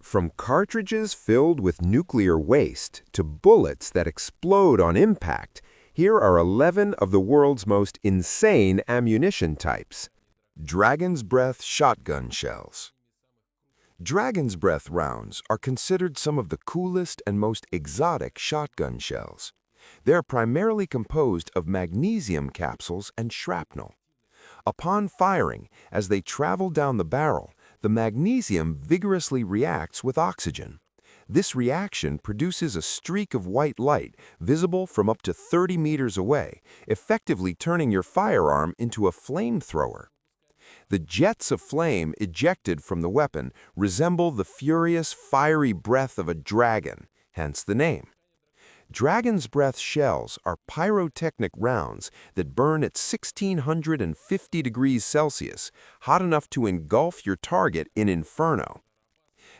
From cartridges filled with nuclear waste to bullets that explode on impact, here are 11 of the world's most insane ammunition types. Dragon's Breath shotgun shells. Dragon's Breath rounds are considered some of the coolest and most exotic shotgun shells. They're primarily composed of magnesium capsules and shrapnel. Upon firing, as they travel down the barrel, the magnesium vigorously reacts with oxygen. This reaction produces a streak of white light visible from up to 30 meters away, effectively turning your firearm into a flamethrower. The jets of flame ejected from the weapon resemble the furious, fiery breath of a dragon, hence the name. Dragon's Breath shells are pyrotechnic rounds that burn at 1650 degrees Celsius, hot enough to engulf your target in inferno.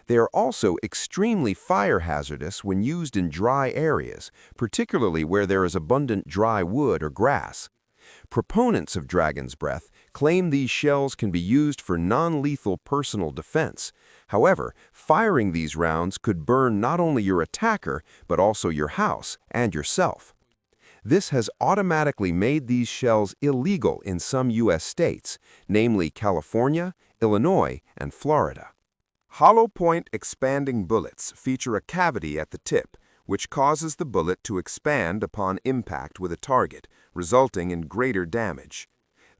They are also extremely fire hazardous when used in dry areas, particularly where there is abundant dry wood or grass. Proponents of Dragon's Breath claim these shells can be used for non-lethal personal defense. However, firing these rounds could burn not only your attacker, but also your house and yourself. This has automatically made these shells illegal in some U.S. states, namely California, Illinois, and Florida. Hollow point expanding bullets feature a cavity at the tip, which causes the bullet to expand upon impact with a target, resulting in greater damage.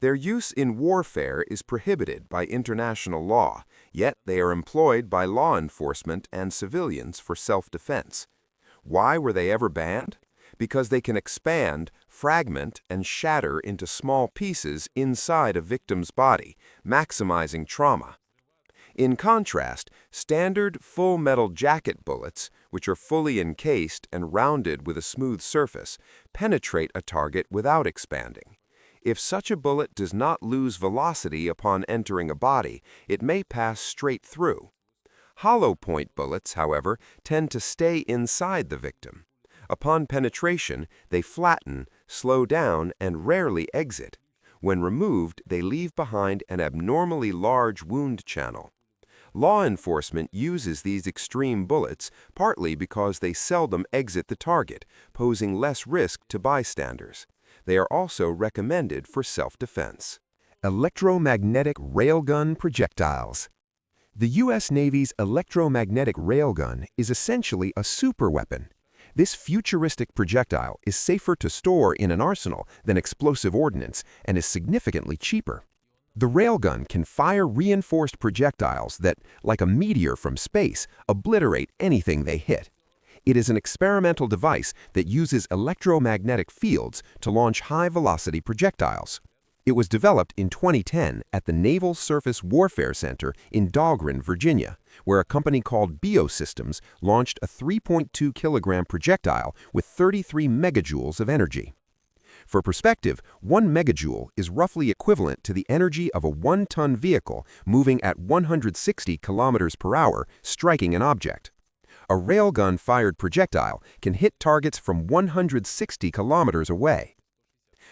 Their use in warfare is prohibited by international law, yet they are employed by law enforcement and civilians for self-defense. Why were they ever banned? Because they can expand, fragment, and shatter into small pieces inside a victim's body, maximizing trauma. In contrast, standard full metal jacket bullets, which are fully encased and rounded with a smooth surface, penetrate a target without expanding. If such a bullet does not lose velocity upon entering a body, it may pass straight through. Hollow point bullets, however, tend to stay inside the victim. Upon penetration, they flatten, slow down, and rarely exit. When removed, they leave behind an abnormally large wound channel. Law enforcement uses these extreme bullets partly because they seldom exit the target, posing less risk to bystanders. They are also recommended for self-defense. Electromagnetic railgun projectiles. The U.S. Navy's electromagnetic railgun is essentially a superweapon. This futuristic projectile is safer to store in an arsenal than explosive ordnance and is significantly cheaper. The railgun can fire reinforced projectiles that, like a meteor from space, obliterate anything they hit. It is an experimental device that uses electromagnetic fields to launch high-velocity projectiles. It was developed in 2010 at the Naval Surface Warfare Center in Dahlgren, Virginia, where a company called Biosystems launched a 3.2-kilogram projectile with 33 megajoules of energy. For perspective, 1 megajoule is roughly equivalent to the energy of a 1-ton vehicle moving at 160 kilometers per hour, striking an object. A railgun-fired projectile can hit targets from 160 kilometers away.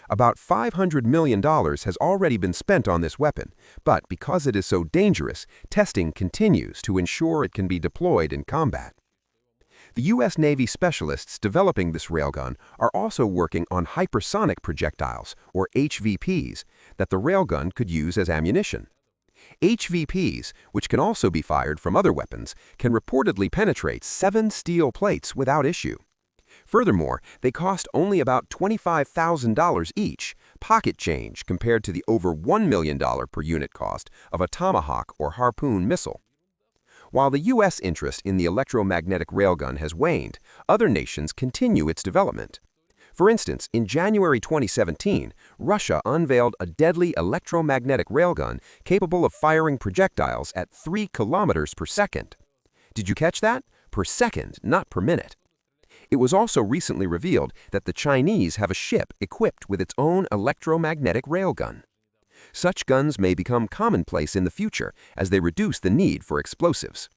About $500 million has already been spent on this weapon, but because it is so dangerous, testing continues to ensure it can be deployed in combat. The U.S. Navy specialists developing this railgun are also working on hypersonic projectiles, or HVPs, that the railgun could use as ammunition. HVPs, which can also be fired from other weapons, can reportedly penetrate 7 steel plates without issue. Furthermore, they cost only about $25,000 each, pocket change compared to the over $1 million per unit cost of a Tomahawk or Harpoon missile. While the U.S. interest in the electromagnetic railgun has waned, other nations continue its development. For instance, in January 2017, Russia unveiled a deadly electromagnetic railgun capable of firing projectiles at 3 kilometers per second. Did you catch that? Per second, not per minute. It was also recently revealed that the Chinese have a ship equipped with its own electromagnetic railgun. Such guns may become commonplace in the future as they reduce the need for explosives.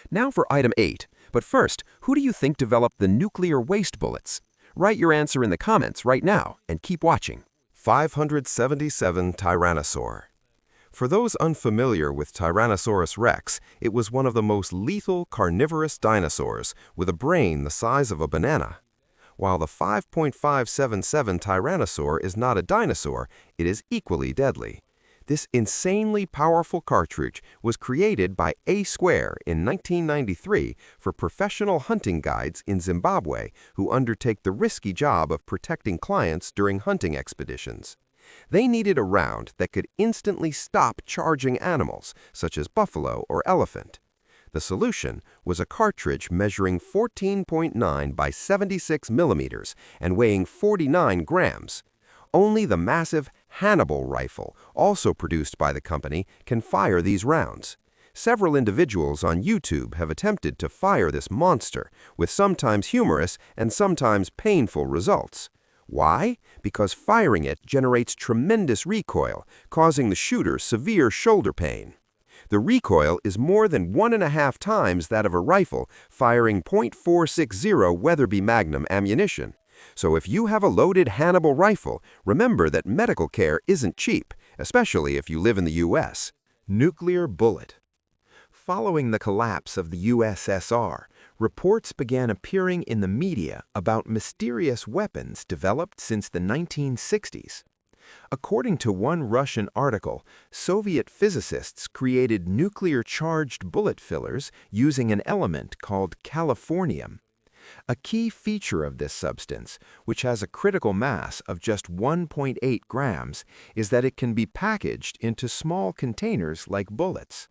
Now for item 8, but first, who do you think developed the nuclear waste bullets? Write your answer in the comments right now and keep watching. 577 Tyrannosaur. For those unfamiliar with Tyrannosaurus rex, it was one of the most lethal carnivorous dinosaurs, with a brain the size of a banana. While the 5.577 Tyrannosaur is not a dinosaur, it is equally deadly. This insanely powerful cartridge was created by A Square in 1993 for professional hunting guides in Zimbabwe who undertake the risky job of protecting clients during hunting expeditions. They needed a round that could instantly stop charging animals, such as buffalo or elephant. The solution was a cartridge measuring 14.9 by 76 millimeters and weighing 49 grams. Only the massive Hannibal rifle, also produced by the company, can fire these rounds. Several individuals on YouTube have attempted to fire this monster, with sometimes humorous and sometimes painful results. Why? Because firing it generates tremendous recoil, causing the shooter severe shoulder pain. The recoil is more than 1.5 times that of a rifle firing .460 Weatherby Magnum ammunition. So if you have a loaded Hannibal rifle, remember that medical care isn't cheap, especially if you live in the U.S. Nuclear bullet. Following the collapse of the USSR, reports began appearing in the media about mysterious weapons developed since the 1960s. According to one Russian article, Soviet physicists created nuclear-charged bullet fillers using an element called californium. A key feature of this substance, which has a critical mass of just 1.8 grams, is that it can be packaged into small containers like bullets.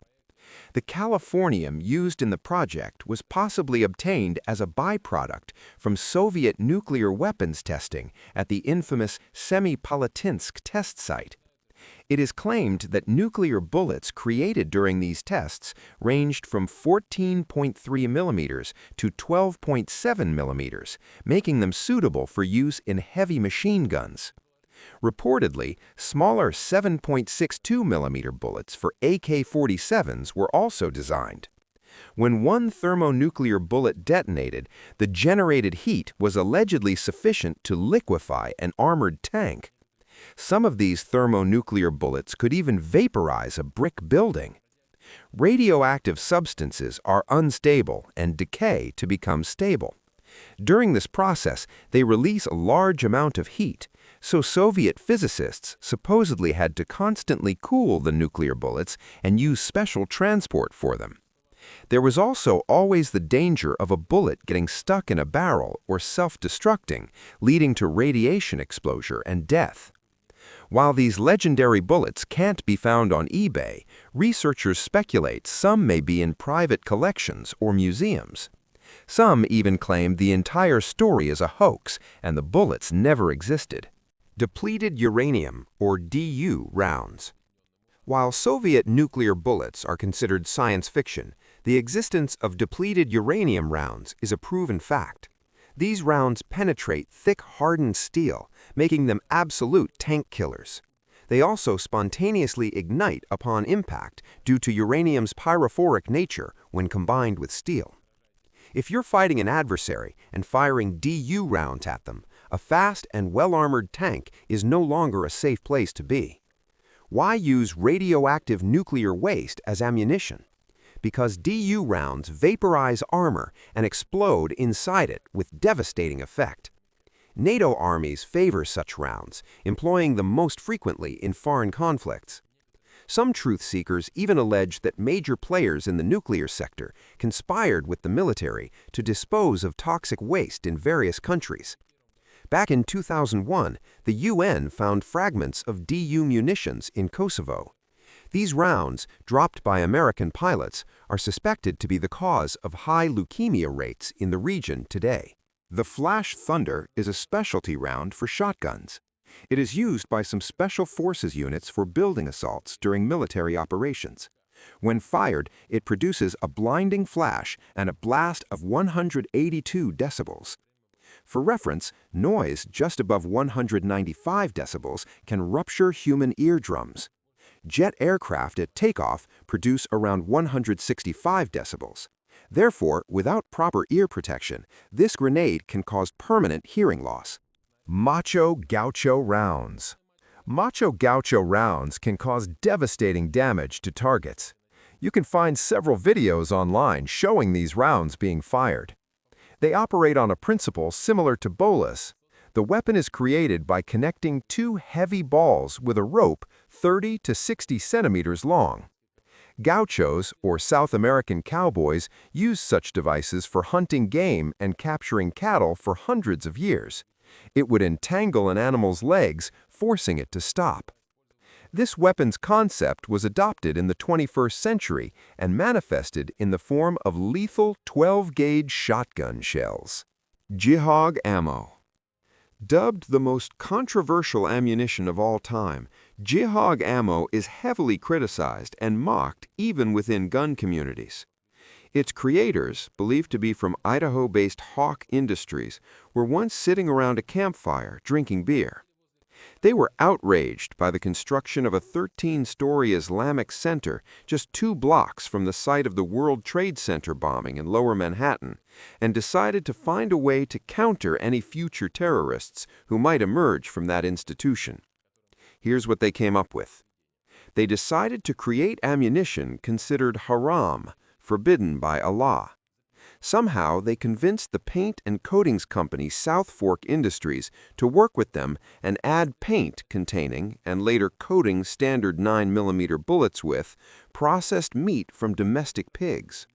The californium used in the project was possibly obtained as a byproduct from Soviet nuclear weapons testing at the infamous Semipalatinsk test site. It is claimed that nuclear bullets created during these tests ranged from 14.3 millimeters to 12.7 millimeters, making them suitable for use in heavy machine guns. Reportedly, smaller 7.62 millimeter bullets for AK-47s were also designed. When one thermonuclear bullet detonated, the generated heat was allegedly sufficient to liquefy an armored tank. Some of these thermonuclear bullets could even vaporize a brick building. Radioactive substances are unstable and decay to become stable. During this process, they release a large amount of heat, so Soviet physicists supposedly had to constantly cool the nuclear bullets and use special transport for them. There was also always the danger of a bullet getting stuck in a barrel or self-destructing, leading to radiation exposure and death. While these legendary bullets can't be found on eBay, researchers speculate some may be in private collections or museums. Some even claim the entire story is a hoax and the bullets never existed. Depleted uranium, or DU, rounds. While Soviet nuclear bullets are considered science fiction, the existence of depleted uranium rounds is a proven fact. These rounds penetrate thick, hardened steel, making them absolute tank killers. They also spontaneously ignite upon impact due to uranium's pyrophoric nature when combined with steel. If you're fighting an adversary and firing DU rounds at them, a fast and well-armored tank is no longer a safe place to be. Why use radioactive nuclear waste as ammunition? Because DU rounds vaporize armor and explode inside it with devastating effect. NATO armies favor such rounds, employing them most frequently in foreign conflicts. Some truth seekers even allege that major players in the nuclear sector conspired with the military to dispose of toxic waste in various countries. Back in 2001, the UN found fragments of DU munitions in Kosovo. These rounds, dropped by American pilots, are suspected to be the cause of high leukemia rates in the region today. The Flash Thunder is a specialty round for shotguns. It is used by some special forces units for building assaults during military operations. When fired, it produces a blinding flash and a blast of 182 decibels. For reference, noise just above 195 decibels can rupture human eardrums. Jet aircraft at takeoff produce around 165 decibels. Therefore, without proper ear protection, this grenade can cause permanent hearing loss. Macho Gaucho rounds. Macho Gaucho rounds can cause devastating damage to targets. You can find several videos online showing these rounds being fired. They operate on a principle similar to bolas. The weapon is created by connecting two heavy balls with a rope 30 to 60 centimeters long. Gauchos, or South American cowboys, used such devices for hunting game and capturing cattle for hundreds of years. It would entangle an animal's legs, forcing it to stop. This weapon's concept was adopted in the 21st century and manifested in the form of lethal 12-gauge shotgun shells. Jihad ammo. Dubbed the most controversial ammunition of all time, Jihad ammo is heavily criticized and mocked even within gun communities. Its creators, believed to be from Idaho-based Hawk Industries, were once sitting around a campfire drinking beer. They were outraged by the construction of a 13-story Islamic center just 2 blocks from the site of the World Trade Center bombing in Lower Manhattan, and decided to find a way to counter any future terrorists who might emerge from that institution. Here's what they came up with. They decided to create ammunition considered haram, forbidden by Allah. Somehow, they convinced the paint and coatings company South Fork Industries to work with them and add paint containing, and later coating standard 9mm bullets with, processed meat from domestic pigs.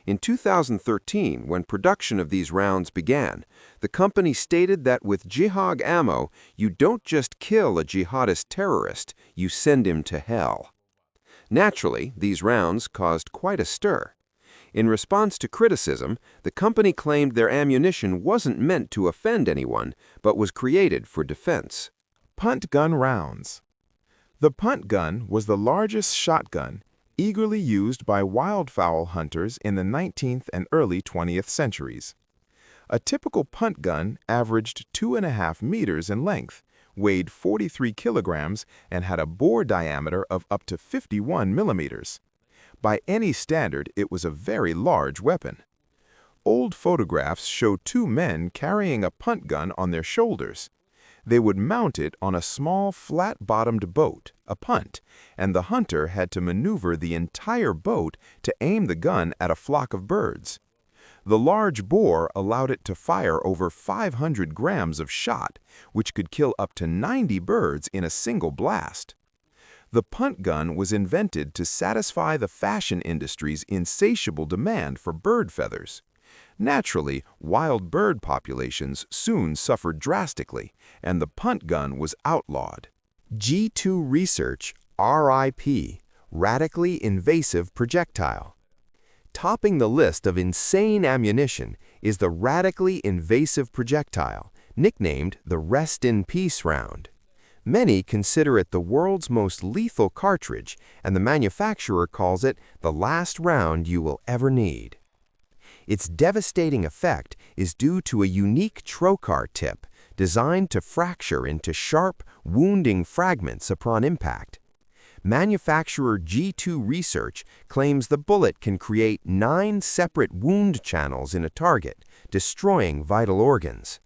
In 2013, when production of these rounds began, the company stated that with Jihad ammo, you don't just kill a jihadist terrorist, you send him to hell. Naturally, these rounds caused quite a stir. In response to criticism, the company claimed their ammunition wasn't meant to offend anyone, but was created for defense. Punt gun rounds. The punt gun was the largest shotgun eagerly used by wildfowl hunters in the 19th and early 20th centuries. A typical punt gun averaged 2.5 meters in length, weighed 43 kilograms, and had a bore diameter of up to 51 millimeters. By any standard, it was a very large weapon. Old photographs show 2 men carrying a punt gun on their shoulders. They would mount it on a small, flat-bottomed boat, a punt, and the hunter had to maneuver the entire boat to aim the gun at a flock of birds. The large bore allowed it to fire over 500 grams of shot, which could kill up to 90 birds in a single blast. The punt gun was invented to satisfy the fashion industry's insatiable demand for bird feathers. Naturally, wild bird populations soon suffered drastically, and the punt gun was outlawed. G2 Research, RIP, Radically Invasive Projectile. Topping the list of insane ammunition is the radically invasive projectile, nicknamed the Rest in Peace round. Many consider it the world's most lethal cartridge, and the manufacturer calls it the last round you will ever need. Its devastating effect is due to a unique trocar tip designed to fracture into sharp, wounding fragments upon impact. Manufacturer G2 Research claims the bullet can create 9 separate wound channels in a target, destroying vital organs.